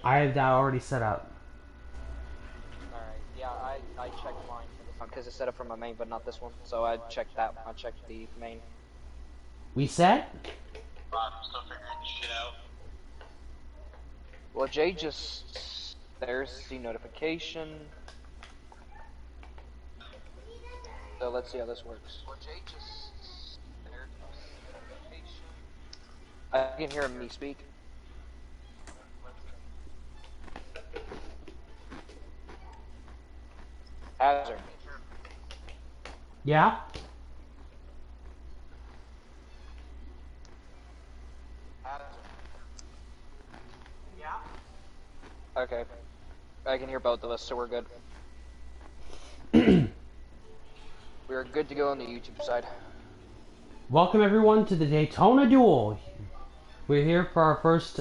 I have that already set up. Alright, yeah, I checked mine for this one because it's set up for my main, but not this one. So I checked that. I checked the main. We set? I'm still figuring this shit out. Well, Jay just there's the notification. So let's see how this works. Well, Jay just there's the notification. I can hear me speak. Hazard. Yeah? Okay. I can hear both of us, so we're good. We're good to go on the YouTube side. Welcome everyone to the Daytona Duel. We're here for our first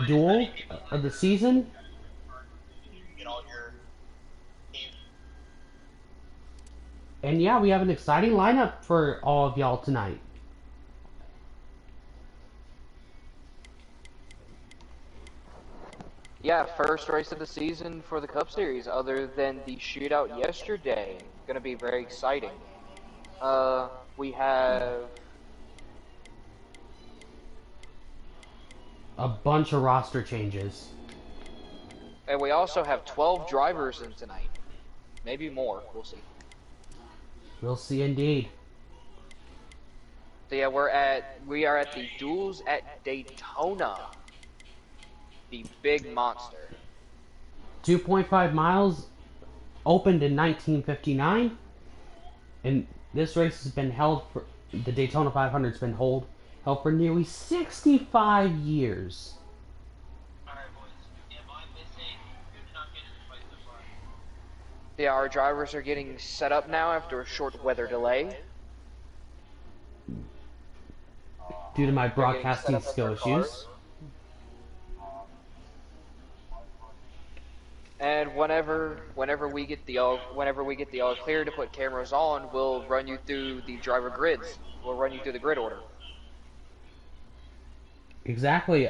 duel of the season. Get all your team. And yeah, we have an exciting lineup for all of y'all tonight. Yeah, first race of the season for the Cup Series, other than the shootout yesterday. Gonna be very exciting. We have A bunch of roster changes. and we also have 12 drivers in tonight. Maybe more, we'll see. We'll see indeed. So yeah, we are at the Duels at Daytona. The big monster. 2.5 miles, opened in 1959, and this race has been held for the Daytona 500 has been held for nearly 65 years. Alright, boys. Am I missing? Who did not get in the fight so far? Yeah, our drivers are getting set up now after a short weather delay. Due to my They're getting broadcasting set up skill with their issues. cars. And whenever we get the all clear to put cameras on, we'll run you through the driver grids. We'll run you through the grid order. Exactly.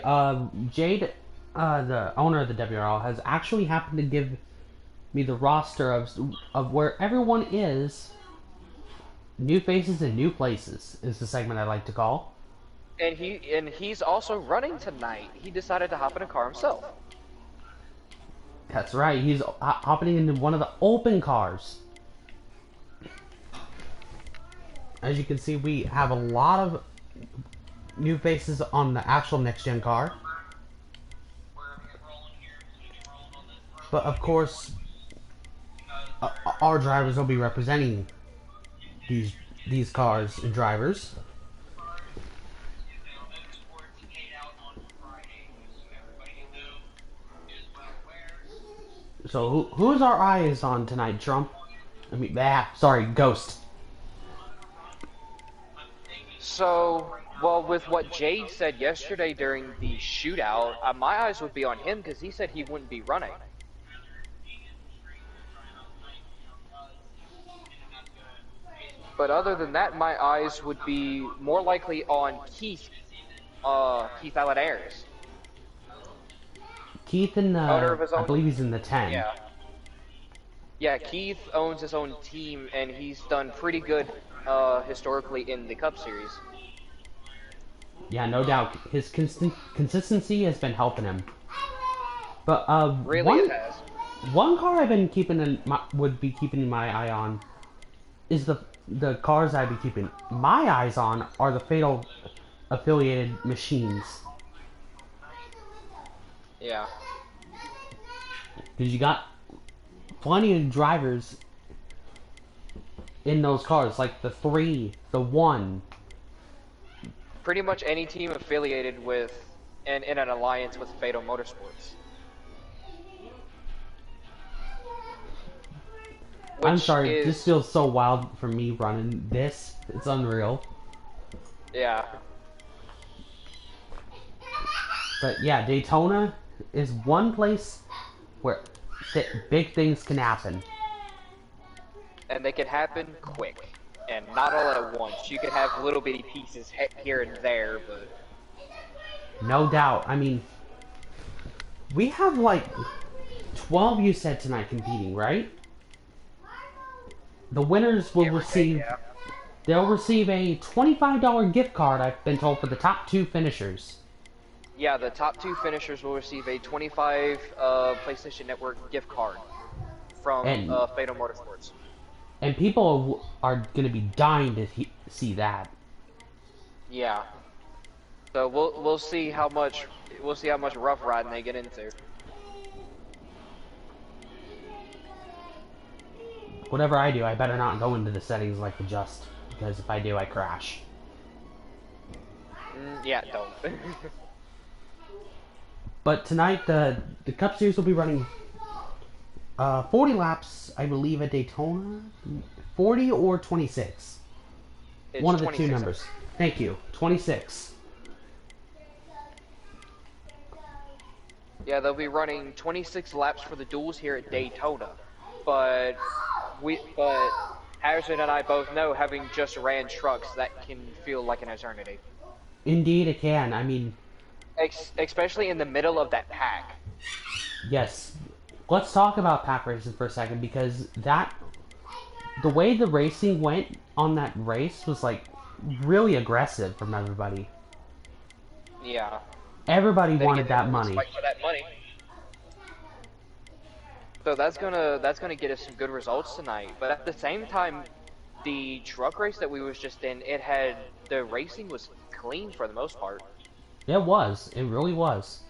Jade, the owner of the WRL, has actually happened to give me the roster of where everyone is. New faces in new places is the segment I like to call. And he's also running tonight. He decided to hop in a car himself. That's right. He's hopping into one of the open cars. As you can see, we have a lot of new faces on the actual next-gen car. But of course, our drivers will be representing these cars and drivers. So who's our eyes on tonight, Trump? I mean, sorry, Ghost. So, well, with what Jade said yesterday during the shootout, my eyes would be on him because he said he wouldn't be running. But other than that, my eyes would be more likely on Keith Allen-Ayers. Keith in the, I believe he's in the 10. Yeah. Yeah, Keith owns his own team, and he's done pretty good historically in the Cup Series. Yeah, no doubt. His consistency has been helping him. But Really, it has. One car I've been would be keeping my eye on is the cars I'd be keeping my eyes on are the Fatal affiliated machines. Yeah. Because you got plenty of drivers in those cars, like the 3, the 1. Pretty much any team affiliated with and in an alliance with Fatal Motorsports. I'm sorry, this feels so wild for me running this. It's unreal. Yeah. But yeah, Daytona is one place where big things can happen. And they can happen quick. and not all at once. You could have little bitty pieces here and there, but No doubt. I mean, we have like 12 you said tonight competing, right? The winners will receive they'll receive a $25 gift card, I've been told, for the top 2 finishers. yeah, the top 2 finishers will receive a 25 PlayStation Network gift card from And Fatal Motorsports. and people are going to be dying to see that. Yeah. So we'll see how much rough riding they get into. Whatever I do, I better not go into the settings like adjust, because if I do, I crash. Yeah, don't. But tonight, the Cup Series will be running 40 laps, I believe, at Daytona. 40 or 26. It's One of the 26. two numbers. Thank you. 26. Yeah, they'll be running 26 laps for the duels here at Daytona. But Harrison and I both know, having just ran trucks, that can feel like an eternity. Indeed, it can. I mean, Especially in the middle of that pack. yes. Let's talk about pack racing for a second, because the way the racing went on that race was like really aggressive from everybody. Yeah. Everybody wanted that money. Fight for that money. So that's gonna get us some good results tonight. But at the same time, the truck race that we was just in, the racing was clean for the most part. It was. It really was.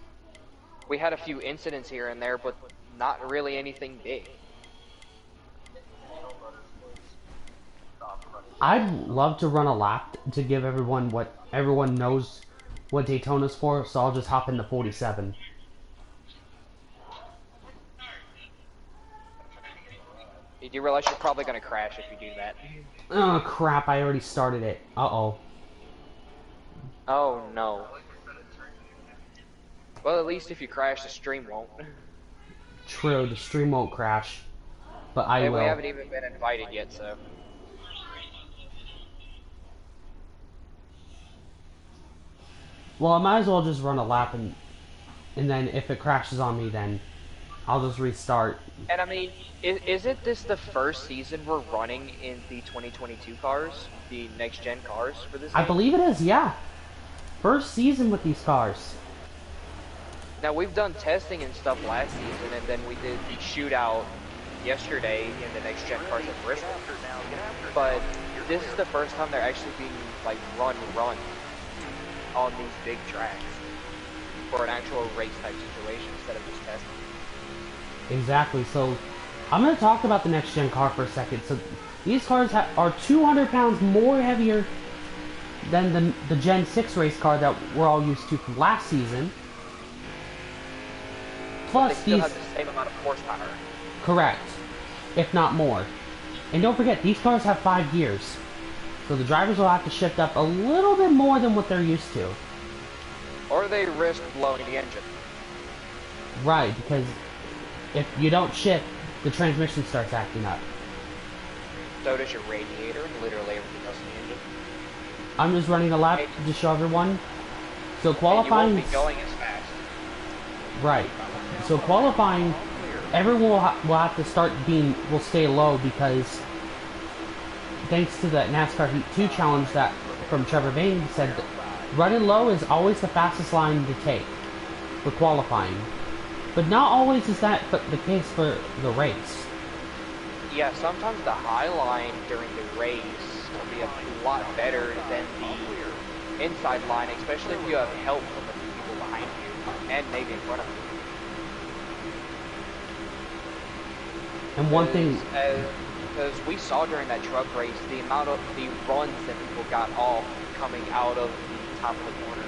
We had a few incidents here and there, but not really anything big. I'd love to run a lap to give everyone what everyone knows what Daytona's for, so I'll just hop into 47. You do realize you're probably gonna crash if you do that. Oh crap, I already started it. Uh-oh. Oh no. Well, at least if you crash, the stream won't. True, the stream won't crash. But I And will. we haven't even been invited yet, so. Well, I might as well just run a lap, and then if it crashes on me, then I'll just restart. And I mean, isn't this the first season we're running in the 2022 cars? The next-gen cars for this I game? believe it is, yeah. First season with these cars. Now, we've done testing and stuff last season, and then we did the shootout yesterday in the next-gen cars at Bristol. But this is the first time they're actually being, like, run on these big tracks for an actual race-type situation instead of just testing. Exactly, so I'm going to talk about the next-gen car for a second. So these cars are 200 pounds more heavier than the Gen 6 race car that we're all used to from last season. Plus, they still have the same amount of horsepower. Correct, if not more. And don't forget, these cars have 5 gears. So the drivers will have to shift up a little bit more than what they're used to. Or they risk blowing the engine. Right, because if you don't shift, the transmission starts acting up. So does your radiator and literally everything else in the engine. I'm just running a lap to show everyone. So qualifying... And you won't be going as fast. Right. So qualifying, everyone will have to will stay low, because thanks to the NASCAR Heat 2 challenge that from Trevor Bain said that running low is always the fastest line to take for qualifying. But not always is that the case for the race. Yeah, sometimes the high line during the race will be a lot better than the inside line, especially if you have help from the people behind you and maybe in front of you. And one thing... Because we saw during that truck race the amount of the runs that people got off coming out of the top of the corner.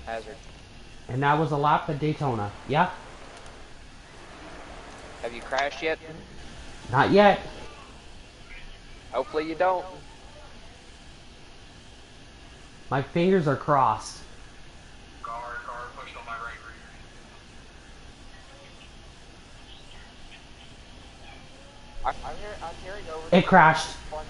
Hazard. And that was a lap at Daytona. Yeah? Have you crashed yet? Not yet. Hopefully you don't. My fingers are crossed. Car pushed on my right rear. I'm hearing over. It crashed. Flying